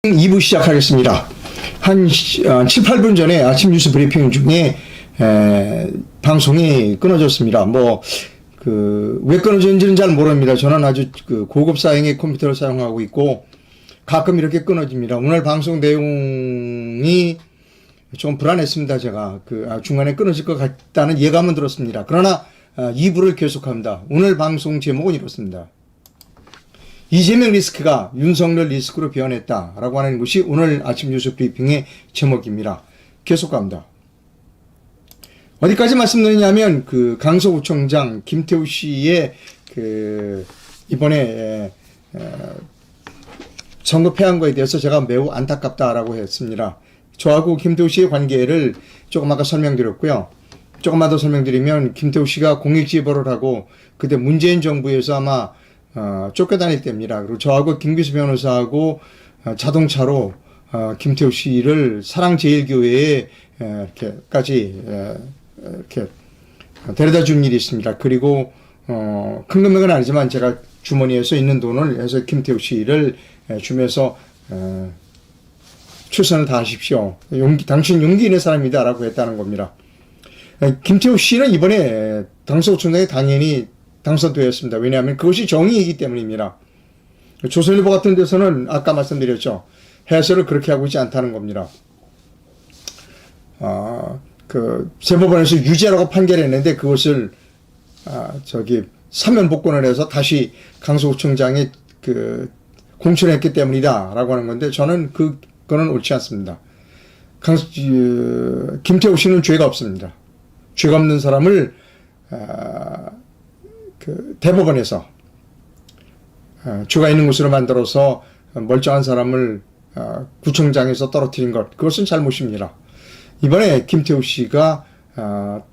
2부 시작하겠습니다. 한 7, 8분 전에 아침 뉴스 브리핑 중에 방송이 끊어졌습니다. 왜 끊어졌는지는 잘 모릅니다. 저는 아주 고급 사양의 컴퓨터를 사용하고 있고 가끔 이렇게 끊어집니다. 오늘 방송 내용이 좀 불안했습니다. 제가 중간에 끊어질 것 같다는 예감은 들었습니다. 그러나 2부를 계속합니다. 오늘 방송 제목은 이렇습니다. 이재명 리스크가 윤석열 리스크로 변했다라고 하는 것이 오늘 아침 뉴스 브리핑의 제목입니다. 계속 갑니다. 어디까지 말씀드리냐면 강서구청장 김태우 씨의 이번에 선거 패한 거에 대해서 제가 매우 안타깝다라고 했습니다. 저하고 김태우 씨의 관계를 조금 아까 설명드렸고요. 조금만 더 설명드리면 김태우 씨가 공익제보를 하고 그때 문재인 정부에서 아마 쫓겨다닐 때입니다. 그리고 저하고 김기수 변호사하고 자동차로 김태우 씨를 사랑제일교회에 이렇게까지 이렇게 데려다 준 일이 있습니다. 그리고 큰 금액은 아니지만 제가 주머니에서 있는 돈을 해서 김태우 씨를 주면서 최선을 다하십시오. 당신 용기 있는 사람이다라고 했다는 겁니다. 김태우 씨는 이번에 강서구청장에 당연히 당선되었습니다. 왜냐하면 그것이 정의이기 때문입니다. 조선일보 같은 데서는 아까 말씀드렸죠. 해설을 그렇게 하고 있지 않다는 겁니다. 재법원에서 유죄라고 판결했는데 그것을 사면 복권을 해서 다시 강서구청장에 공천했기 때문이다 라고 하는 건데 저는 그거는 옳지 않습니다. 김태우 씨는 죄가 없습니다. 죄가 없는 사람을 대법원에서 죄가 있는 것으로 만들어서 멀쩡한 사람을 구청장에서 떨어뜨린 것, 그것은 잘못입니다. 이번에 김태우 씨가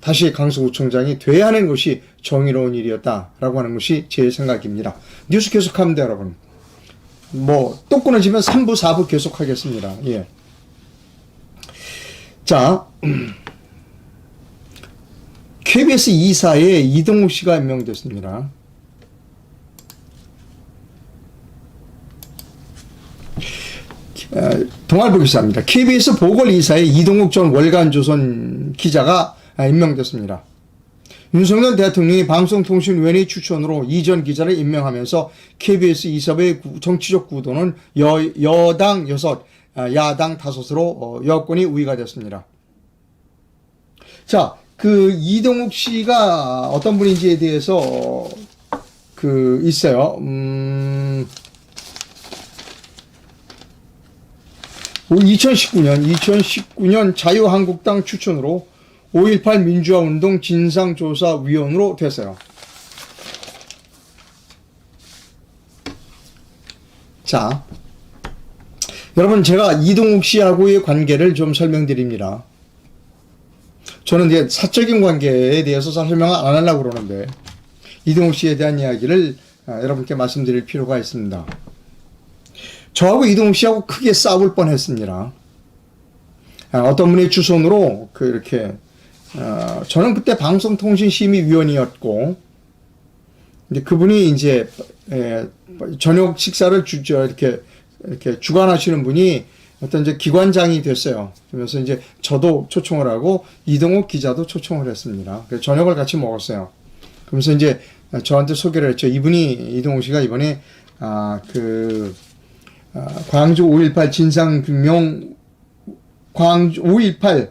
다시 강서구청장이 돼야 하는 것이 정의로운 일이었다라고 하는 것이 제 생각입니다. 뉴스 계속합니다, 여러분. 또 끊어지면 3부, 4부 계속하겠습니다. 예. 자, KBS 2사에 이동욱 씨가 임명됐습니다. 동아일보 기사입니다. KBS 보궐 2사에 이동욱 전 월간조선 기자가 임명됐습니다. 윤석열 대통령이 방송통신위원회 추천으로 이 전 기자를 임명하면서 KBS 2사의 정치적 구도는 여당 6, 야당 5으로 여권이 우위가 됐습니다. 자, 이동욱 씨가 어떤 분인지에 대해서 있어요. 2019년 자유한국당 추천으로 5.18 민주화운동 진상조사위원으로 됐어요. 자, 여러분 제가 이동욱 씨하고의 관계를 좀 설명드립니다. 저는 이제 사적인 관계에 대해서 설명을 안 하려고 그러는데 이동욱 씨에 대한 이야기를 여러분께 말씀드릴 필요가 있습니다. 저하고 이동욱 씨하고 크게 싸울 뻔했습니다. 어떤 분의 주선으로 저는 그때 방송통신심의위원이었고 근데 그분이 이제 저녁 식사를 이렇게 주관하시는 분이 어떤 이제 기관장이 됐어요. 그러면서 이제 저도 초청을 하고 이동욱 기자도 초청을 했습니다. 그래서 저녁을 같이 먹었어요. 그러면서 이제 저한테 소개를 했죠. 이동욱 씨가 이번에 광주 5.18 진상규명 광주 5.18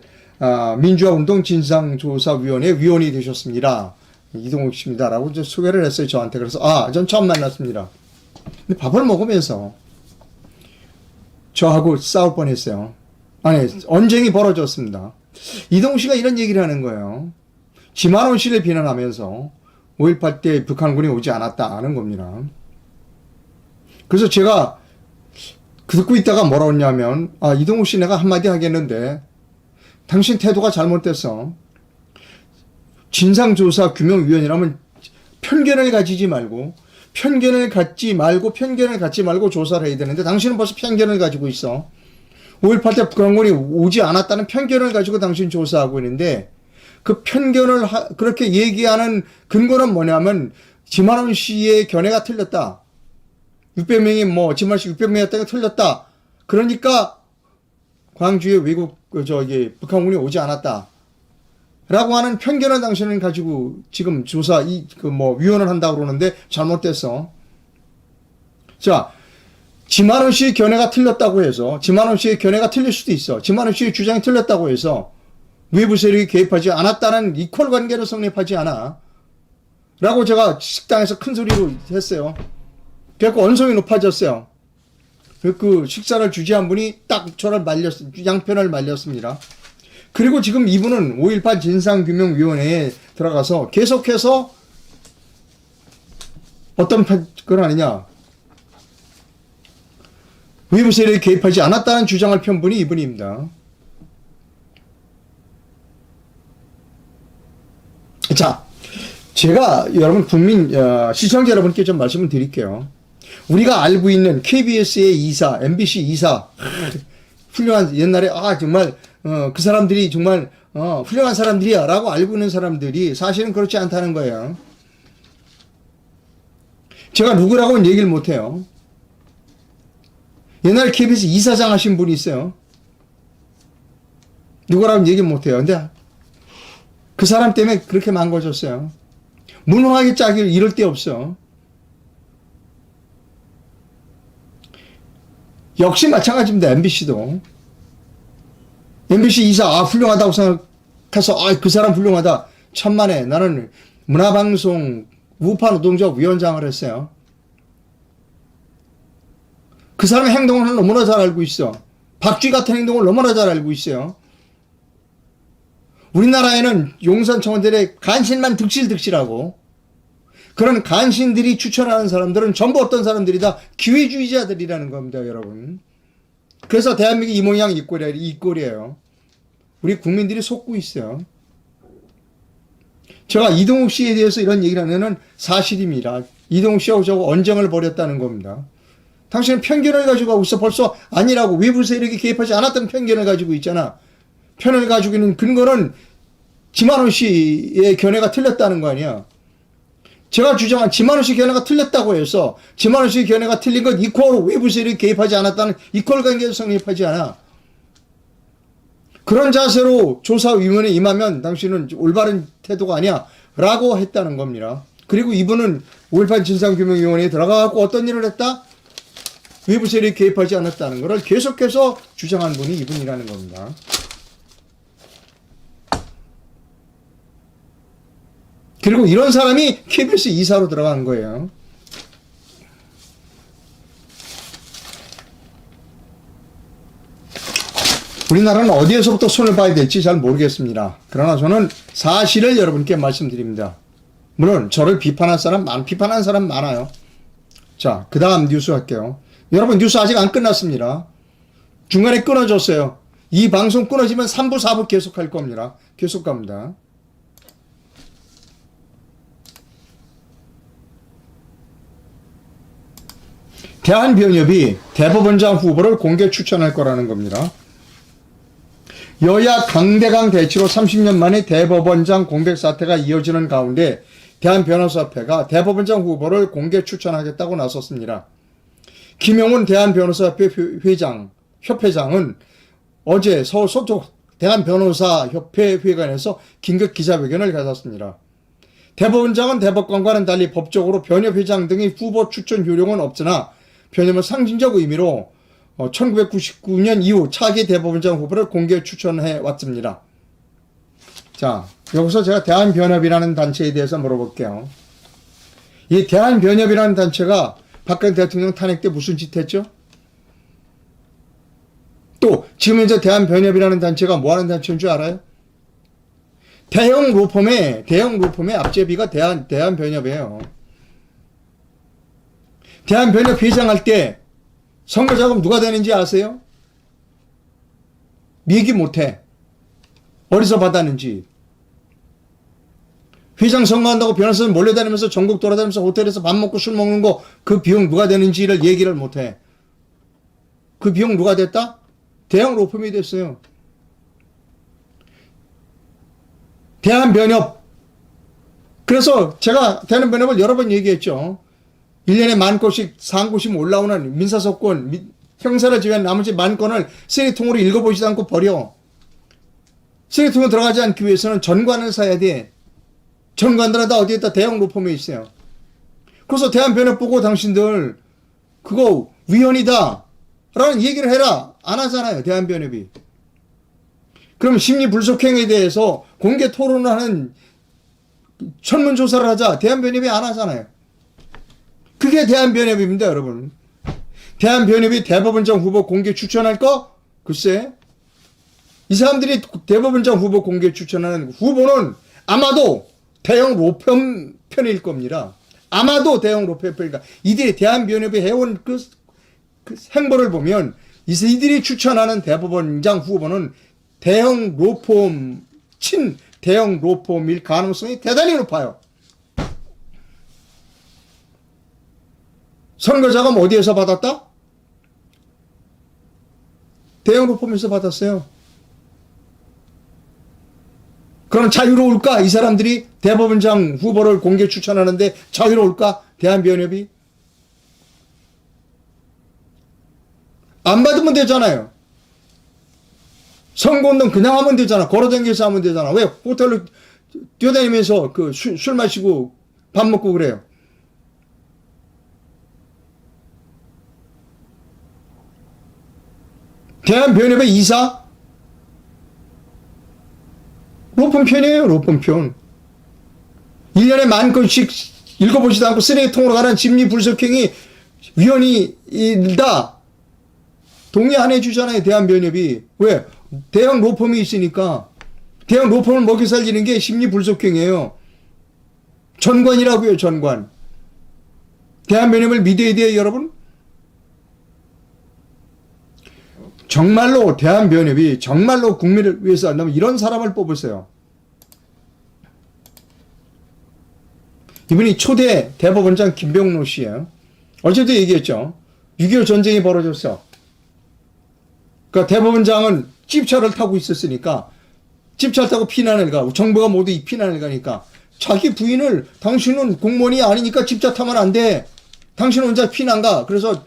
민주화운동 진상조사위원회 위원이 되셨습니다. 이동욱 씨입니다라고 이제 소개를 했어요. 저한테. 그래서 전 처음 만났습니다. 근데 밥을 먹으면서 저하고 싸울 뻔했어요. 언쟁이 벌어졌습니다. 이동욱 씨가 이런 얘기를 하는 거예요. 지만원 씨를 비난하면서 5.18 때 북한군이 오지 않았다는 겁니다. 그래서 제가 듣고 있다가 뭐라 했냐면 이동욱 씨 내가 한마디 하겠는데 당신 태도가 잘못됐어. 진상조사 규명위원이라면 편견을 갖지 말고 조사를 해야 되는데 당신은 벌써 편견을 가지고 있어. 5.18 때 북한군이 오지 않았다는 편견을 가지고 당신 조사하고 있는데 그 편견을 그렇게 얘기하는 근거는 뭐냐면 지만원 씨의 견해가 틀렸다. 600명이 지만원 씨 600명이었다가 틀렸다. 그러니까 광주에 북한군이 오지 않았다. 라고 하는 편견을 당신은 가지고 지금 조사, 위원을 한다고 그러는데 잘못됐어. 자, 지만원 씨의 견해가 틀렸다고 해서, 지만원 씨의 견해가 틀릴 수도 있어. 지만원 씨의 주장이 틀렸다고 해서 외부 세력이 개입하지 않았다는 이퀄 관계로 성립하지 않아. 라고 제가 식당에서 큰 소리로 했어요. 그래서 언성이 높아졌어요. 그 식사를 주재한 분이 딱 양편을 말렸습니다. 그리고 지금 이분은 5.18 진상규명위원회에 들어가서 계속해서 어떤 걸 하느냐. 외부 세력이 개입하지 않았다는 주장을 편 분이 이분입니다. 자, 제가 여러분 시청자 여러분께 좀 말씀을 드릴게요. 우리가 알고 있는 KBS의 이사, MBC 이사, 훌륭한 옛날에 정말 그 사람들이 정말 훌륭한 사람들이야 라고 알고 있는 사람들이 사실은 그렇지 않다는 거예요. 제가 누구라고는 얘기를 못해요. 옛날에 KBS 이사장 하신 분이 있어요. 누구라고는 얘기 못해요. 근데 그 사람 때문에 그렇게 망가졌어요. 무능하게 짜길 이럴 데 없어. 역시 마찬가지입니다. MBC도. MBC 이사, 훌륭하다고 생각해서, 그 사람 훌륭하다. 천만에 나는 문화방송 우파 노동조합 위원장을 했어요. 그 사람의 행동을 너무나 잘 알고 있어. 박쥐 같은 행동을 너무나 잘 알고 있어요. 우리나라에는 용산 청원들의 간신만 득실득실하고 그런 간신들이 추천하는 사람들은 전부 어떤 사람들이다? 기회주의자들이라는 겁니다, 여러분. 그래서 대한민국이 이 모양 이 꼴이에요. 우리 국민들이 속고 있어요. 제가 이동욱 씨에 대해서 이런 얘기를 하면은 사실입니다. 이동욱 씨하고 저하고 언쟁을 벌였다는 겁니다. 당신은 편견을 가지고 하고 있어. 벌써 아니라고 외부 세력이 개입하지 않았던 편견을 가지고 있잖아. 편을 가지고 있는 근거는 지만원 씨의 견해가 틀렸다는 거 아니야. 제가 주장한 지만원 씨 견해가 틀렸다고 해서 지만원 씨 견해가 틀린 건 이퀄로 외부 세력이 개입하지 않았다는 이퀄 관계에서 성립하지 않아. 그런 자세로 조사위원회에 임하면 당신은 올바른 태도가 아니야 라고 했다는 겁니다. 그리고 이분은 5.18 진상규명위원회에 들어가고 어떤 일을 했다? 외부 세력이 개입하지 않았다는 것을 계속해서 주장한 분이 이분이라는 겁니다. 그리고 이런 사람이 KBS 이사로 들어간 거예요. 우리나라는 어디에서부터 손을 봐야 될지 잘 모르겠습니다. 그러나 저는 사실을 여러분께 말씀드립니다. 물론 저를 비판한 사람 많아요. 자, 그 다음 뉴스 할게요. 여러분 뉴스 아직 안 끝났습니다. 중간에 끊어졌어요. 이 방송 끊어지면 3부, 4부 계속 할 겁니다. 계속 갑니다. 대한변협이 대법원장 후보를 공개 추천할 거라는 겁니다. 여야 강대강 대치로 30년 만에 대법원장 공백 사태가 이어지는 가운데 대한변호사협회가 대법원장 후보를 공개 추천하겠다고 나섰습니다. 김용훈 대한변호사협회 협회장은 어제 서울 서쪽 대한변호사협회 회관에서 긴급 기자회견을 가졌습니다. 대법원장은 대법관과는 달리 법적으로 변협회장 등의 후보 추천 요령은 없으나 변협은 상징적 의미로 1999년 이후 차기 대법원장 후보를 공개 추천해 왔습니다. 자, 여기서 제가 대한변협이라는 단체에 대해서 물어볼게요. 이 대한변협이라는 단체가 박근혜 대통령 탄핵 때 무슨 짓 했죠? 또 지금 현재 대한변협이라는 단체가 뭐 하는 단체인 줄 알아요? 대형 로펌의 앞제비가 대한변협이에요. 대한변협 회장할 때 선거자금 누가 되는지 아세요? 얘기 못해. 어디서 받았는지. 회장 선거한다고 변호사는 몰려다니면서 전국 돌아다니면서 호텔에서 밥 먹고 술 먹는 거 그 비용 누가 되는지를 얘기를 못해. 그 비용 누가 됐다? 대형 로펌이 됐어요. 대한변협. 그래서 제가 대한변협을 여러 번 얘기했죠. 1년에 10,000곳씩 40곳이면 올라오는 민사소권 형사를 제외한 나머지 만 건을 쓰레기통으로 읽어보지도 않고 버려. 쓰레기통에 들어가지 않기 위해서는 전관을 사야 돼. 전관들은 다 어디에다 대형 로펌에 있어요. 그래서 대한변협 보고 당신들 그거 위헌이다 라는 얘기를 해라. 안 하잖아요. 대한변협이. 그럼 심리불속행에 대해서 공개 토론을 하는 전문조사를 하자. 대한변협이 안 하잖아요. 그게 대한변협입니다, 여러분. 대한변협이 대법원장 후보 공개 추천할까? 글쎄. 이 사람들이 대법원장 후보 공개 추천하는 후보는 아마도 대형 로펌 편일 겁니다. 아마도 대형 로펌 편일까. 이들이 대한변협이 해온 그 행보를 보면 이들이 추천하는 대법원장 후보는 대형 로펌, 대형 로펌일 가능성이 대단히 높아요. 선거자금 어디에서 받았다? 대형 로펌에서 받았어요. 그럼 자유로울까? 이 사람들이 대법원장 후보를 공개 추천하는데 자유로울까? 대한변협이? 안 받으면 되잖아요. 선거운동 그냥 하면 되잖아. 걸어다니면서 하면 되잖아. 왜 호텔로 뛰어다니면서 술 마시고 밥 먹고 그래요? 대한변협의 이사? 로펌 편이에요. 로펌 편. 1년에 만 건씩 읽어보지도 않고 쓰레기통으로 가는 심리불속행위 위헌이 일다. 동의 안 해주잖아요. 대한변협이. 왜? 대형 로펌이 있으니까. 대형 로펌을 먹여 살리는 게 심리불속행위예요. 전관이라고요. 전관. 대한변협을 믿어야 돼요. 여러분. 정말로 대한변협이 정말로 국민을 위해서 한다면 이런 사람을 뽑으세요. 이분이 초대 대법원장 김병로 씨예요. 어제도 얘기했죠. 6.25 전쟁이 벌어졌어. 그러니까 대법원장은 집차를 타고 있었으니까 집차를 타고 피난을 가고 정부가 모두 이 피난을 가니까 자기 부인을 당신은 공무원이 아니니까 집차 타면 안 돼. 당신은 혼자 피난 가. 그래서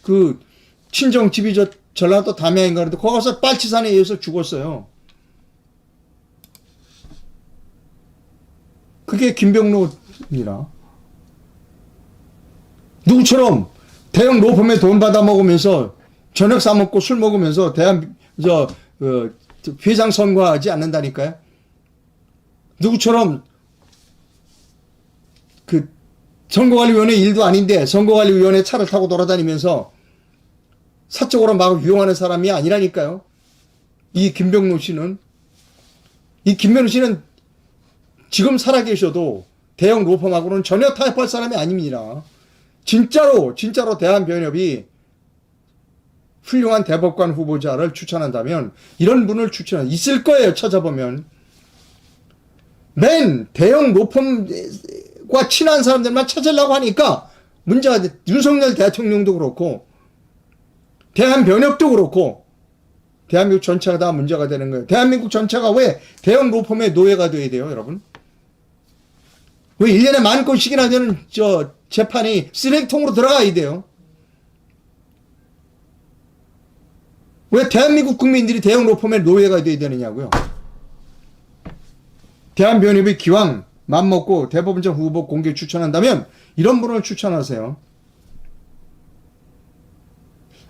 그 친정집이 전라도 담양인가 그런데 거기 가서 빨치산에 의해서 죽었어요. 그게 김병로입니다. 누구처럼 대형 로펌에 돈 받아 먹으면서 저녁 사 먹고 술 먹으면서 회장 선거하지 않는다니까요. 누구처럼 그 선거관리위원회 일도 아닌데 선거관리위원회 차를 타고 돌아다니면서 사적으로 막 유용하는 사람이 아니라니까요. 이 김병로 씨는. 이 김병로 씨는 지금 살아계셔도 대형 로펌하고는 전혀 타협할 사람이 아닙니다. 진짜로 대한변협이 훌륭한 대법관 후보자를 추천한다면 이런 분을 있을 거예요. 찾아보면. 맨 대형 로펌과 친한 사람들만 찾으려고 하니까 문제가 윤석열 대통령도 그렇고 대한변협도 그렇고 대한민국 전체가 다 문제가 되는 거예요. 대한민국 전체가 왜 대형 로펌의 노예가 돼야 돼요, 여러분? 왜 1년에 만 건씩이나 되는 재판이 쓰레기통으로 들어가야 돼요? 왜 대한민국 국민들이 대형 로펌의 노예가 돼야 되느냐고요? 대한변협이 기왕 맘먹고 대법원장 후보 공개 추천한다면 이런 분을 추천하세요.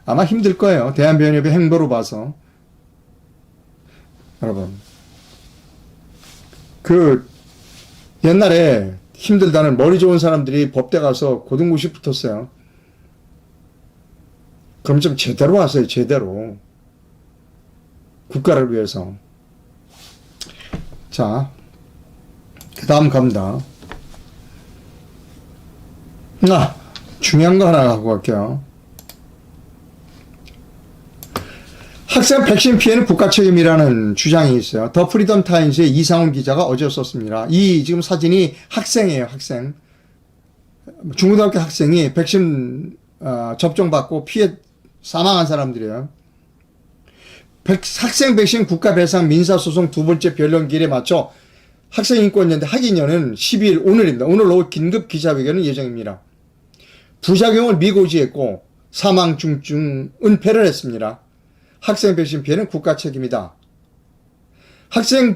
아마 힘들 거예요. 대한변협의 행보로 봐서. 여러분. 옛날에 힘들다는 머리 좋은 사람들이 법대 가서 고등고시 붙었어요. 그럼 좀 제대로 하세요. 제대로. 국가를 위해서. 자, 그 다음 갑니다. 중요한 거 하나 갖고 갈게요. 학생 백신 피해는 국가 책임이라는 주장이 있어요. 더 프리덤 타임즈의 이상훈 기자가 어제 썼습니다. 이 지금 사진이 학생이에요, 학생. 중고등학교 학생이 백신 접종받고 피해 사망한 사람들이에요. 학생 백신 국가 배상 민사소송 두 번째 변론기일에 맞춰 학생인권연대 학인연은 12일 오늘입니다. 오늘 오후 긴급 기자회견은 예정입니다. 부작용을 미고지했고 사망 중증 은폐를 했습니다. 학생 백신 피해는 국가 책임이다. 학생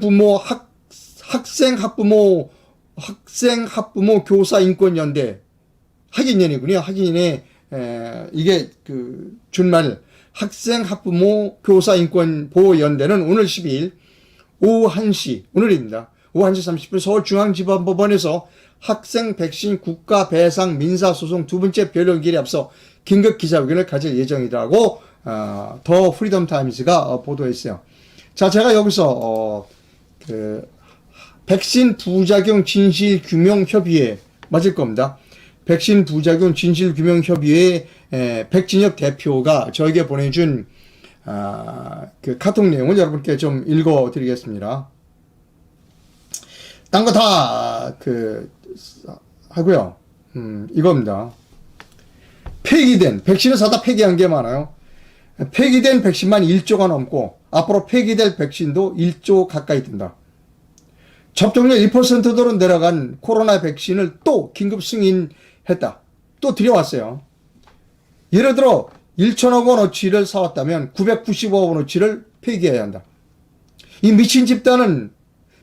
학부모 교사 인권연대 학인연이군요. 학인의 이게 그 준말 학생 학부모 교사 인권 보호 연대는 오늘 12일 오후 1시 오늘입니다. 오후 1시 30분 서울중앙지방법원에서 학생 백신 국가 배상 민사소송 두 번째 변론기일에 앞서 긴급 기자회견을 가질 예정이라고 더 프리덤 타임즈가 보도했어요. 자, 제가 여기서 그 백신 부작용 진실 규명 협의회 맞을 겁니다. 백신 부작용 진실 규명 협의회 백진혁 대표가 저에게 보내준 그 카톡 내용을 여러분께 좀 읽어드리겠습니다. 딴 거 다 하고요. 이겁니다. 폐기된 백신을 사다 폐기한 게 많아요. 폐기된 백신만 1조가 넘고 앞으로 폐기될 백신도 1조 가까이 된다. 접종률 1%대로 내려간 코로나 백신을 또 긴급 승인했다. 또 들여왔어요. 예를 들어 1천억 원어치를 사왔다면 995억 원어치를 폐기해야 한다. 이 미친 집단은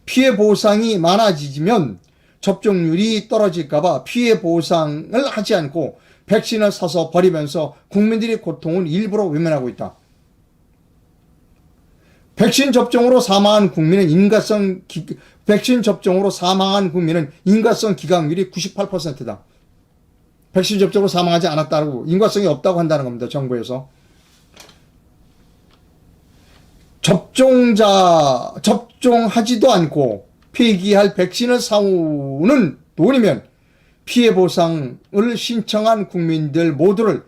피해 보상이 많아지면 접종률이 떨어질까봐 피해 보상을 하지 않고 백신을 사서 버리면서 국민들의 고통을 일부러 외면하고 있다. 백신 접종으로 사망한 국민은 인과성 기각률이 98%다. 백신 접종으로 사망하지 않았다고 인과성이 없다고 한다는 겁니다. 정부에서. 접종하지도 않고 폐기할 백신을 사오는 돈이면 피해 보상을 신청한 국민들 모두를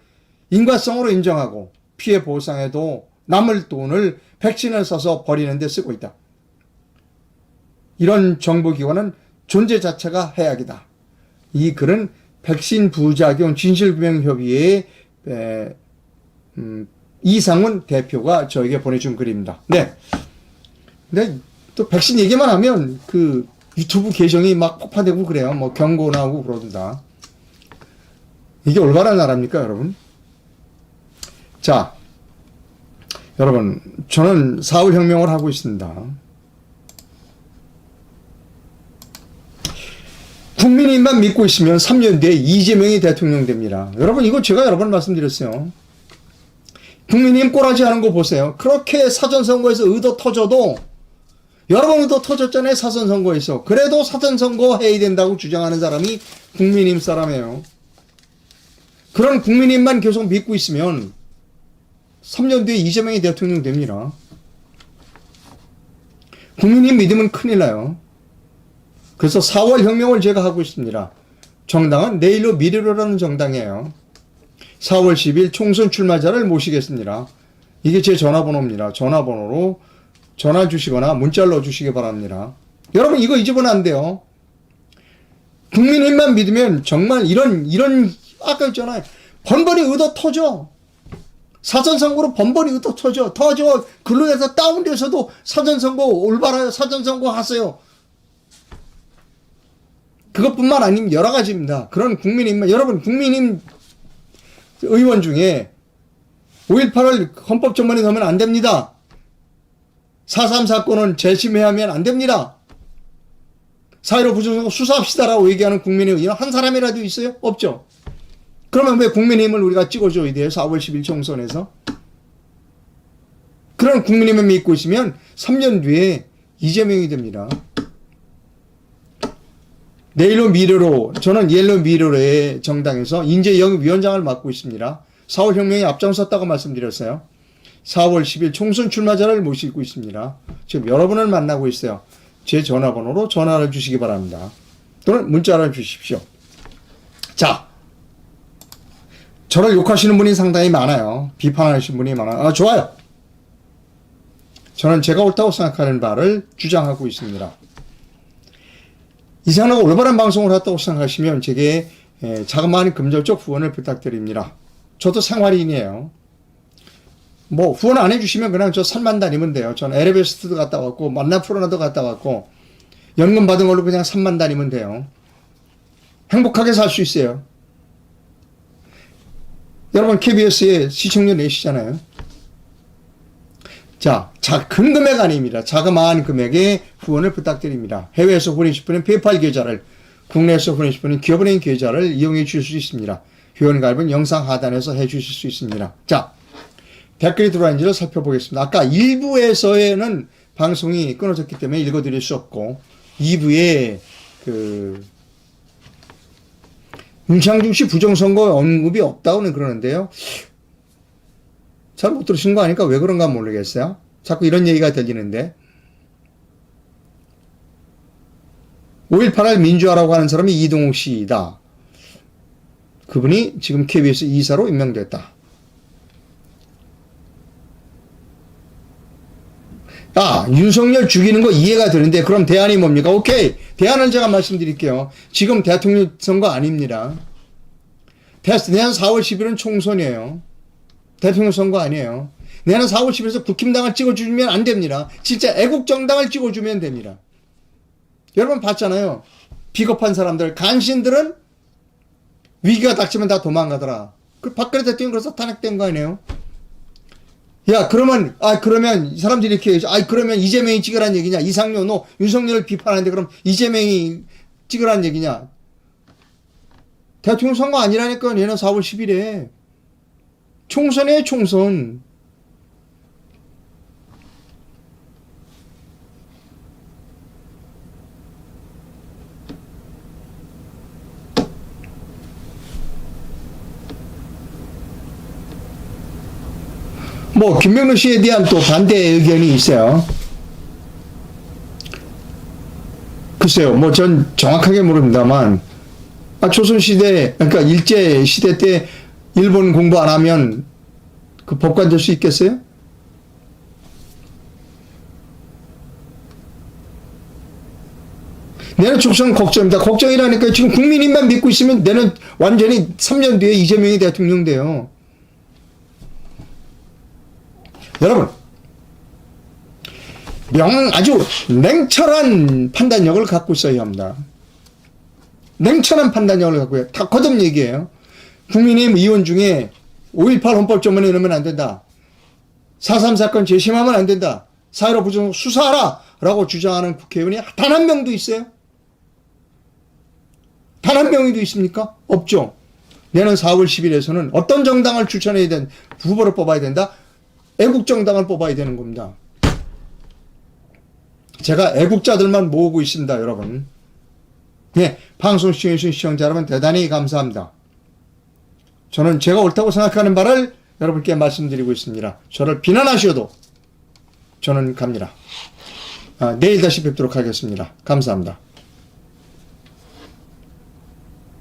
인과성으로 인정하고 피해 보상에도 남을 돈을 백신을 사서 버리는 데 쓰고 있다. 이런 정부기관은 존재 자체가 해악이다. 이 글은 백신 부작용 진실규명협의회의 이상훈 대표가 저에게 보내준 글입니다. 네. 근데 또 백신 얘기만 하면 그 유튜브 계정이 막 폭파되고 그래요. 뭐 경고 나오고 그러던다. 이게 올바른 나라입니까, 여러분? 자, 여러분, 저는 4월 혁명을 하고 있습니다. 국민의힘만 믿고 있으면 3년 뒤에 이재명이 대통령 됩니다. 여러분, 이거 제가 여러 번 말씀드렸어요. 국민의힘 꼬라지 하는 거 보세요. 그렇게 사전선거에서 의도 터져도 여러 번 의도 터졌잖아요. 사전선거에서. 그래도 사전선거 해야 된다고 주장하는 사람이 국민의힘 사람이에요. 그런 국민의힘만 계속 믿고 있으면 3년 뒤에 이재명이 대통령 됩니다. 국민의힘 믿으면 큰일 나요. 그래서 4월 혁명을 제가 하고 있습니다. 정당은 내일로 미래로라는 정당이에요. 4월 10일 총선 출마자를 모시겠습니다. 이게 제 전화번호입니다. 전화번호로 전화 주시거나 문자를 넣어주시기 바랍니다. 여러분 이거 잊으면 안 돼요. 국민힘만 믿으면 정말 이런 아까 했잖아요. 번번이 의도 터져. 사전선거로 번번이 의도 터져. 근로에서 다운돼서도 사전선거 올바라요. 사전선거 하세요. 그것뿐만 아니면 여러 가지입니다. 그런 국민힘만 여러분 국민힘 의원 중에 5.18을 헌법 전문에 넣으면 안 됩니다. 4.3 사건은 재심해야 하면 안 됩니다. 4.15 부정선거 수사합시다라고 얘기하는 국민의 의원 한 사람이라도 있어요? 없죠. 그러면 왜 국민의힘을 우리가 찍어줘야 돼요? 4월 10일 총선에서. 그런 국민의힘을 믿고 있으면 3년 뒤에 이재명이 됩니다. 내일로 미래로 저는 옐로 미래로의 정당에서 인재영입위원장을 맡고 있습니다. 4월 혁명에 앞장섰다고 말씀드렸어요. 4월 10일 총선 출마자를 모시고 있습니다. 지금 여러분을 만나고 있어요. 제 전화번호로 전화를 주시기 바랍니다. 또는 문자를 주십시오. 자, 저를 욕하시는 분이 상당히 많아요. 비판하시는 분이 많아요. 좋아요. 저는 제가 옳다고 생각하는 바를 주장하고 있습니다. 이상하고 올바른 방송을 했다고 생각하시면 제게 자그마한 금전적 후원을 부탁드립니다. 저도 생활인이에요. 뭐 후원 안 해주시면 그냥 저 산만 다니면 돼요. 전 에베레스트도 갔다 왔고 만나푸르나도 갔다 왔고 연금 받은 걸로 그냥 산만 다니면 돼요. 행복하게 살 수 있어요. 여러분 KBS에 시청률 내시잖아요. 자, 큰 금액 아닙니다. 자그마한 금액의 후원을 부탁드립니다. 해외에서 후원하실 분은 페이팔 계좌를, 국내에서 후원하실 분은 기업은행 계좌를 이용해 주실 수 있습니다. 회원 가입은 영상 하단에서 해 주실 수 있습니다. 자, 댓글이 들어왔는지를 살펴보겠습니다. 아까 1부에서는 방송이 끊어졌기 때문에 읽어드릴 수 없고 2부에 윤창중 씨 부정선거 언급이 없다고는 그러는데요. 잘 못 들으신 거 아닐까? 왜 그런가 모르겠어요. 자꾸 이런 얘기가 들리는데 5.18을 민주화라고 하는 사람이 이동욱 씨이다. 그분이 지금 KBS 이사로 임명됐다. 윤석열 죽이는 거 이해가 되는데 그럼 대안이 뭡니까? 오케이. 대안을 제가 말씀드릴게요. 지금 대통령 선거 아닙니다. 내년 4월 10일은 총선이에요. 대통령 선거 아니에요. 내년 4월 10일에서 국힘당을 찍어주면 안 됩니다. 진짜 애국정당을 찍어주면 됩니다. 여러분 봤잖아요. 비겁한 사람들, 간신들은 위기가 닥치면 다 도망가더라. 그 박근혜 대통령 그래서 탄핵된 거 아니에요? 야, 그러면 이 사람들이 이렇게 얘기하죠. 그러면 이재명이 찍으란 얘기냐? 이상료, 너 윤석열을 비판하는데 그럼 이재명이 찍으란 얘기냐? 대통령 선거 아니라니까 내년 4월 10일에. 총선이에요, 총선. 김명록 씨에 대한 또 반대 의견이 있어요. 글쎄요, 전 정확하게 모릅니다만, 조선시대, 그러니까 일제시대 때 일본 공부 안 하면 그 법관 될 수 있겠어요? 내는 총선 걱정입니다. 걱정이라니까 지금 국민님만 믿고 있으면 내는 완전히 3년 뒤에 이재명이 대통령 돼요. 여러분, 아주 냉철한 판단력을 갖고 있어야 합니다. 냉철한 판단력을 갖고 해요. 다 거듭 얘기해요. 국민의힘 의원 중에 5.18 헌법조문에 넣으면 안 된다. 4.3 사건 재심하면 안 된다. 4.15 부정 수사하라! 라고 주장하는 국회의원이 단 한 명도 있어요? 단 한 명이도 있습니까? 없죠. 내년 4월 10일에서는 어떤 정당을 추천해야 된다. 후보를 뽑아야 된다. 애국정당을 뽑아야 되는 겁니다. 제가 애국자들만 모으고 있습니다, 여러분. 네, 방송 시청해주신 시청자 여러분 대단히 감사합니다. 저는 제가 옳다고 생각하는 바를 여러분께 말씀드리고 있습니다. 저를 비난하셔도 저는 갑니다. 내일 다시 뵙도록 하겠습니다. 감사합니다.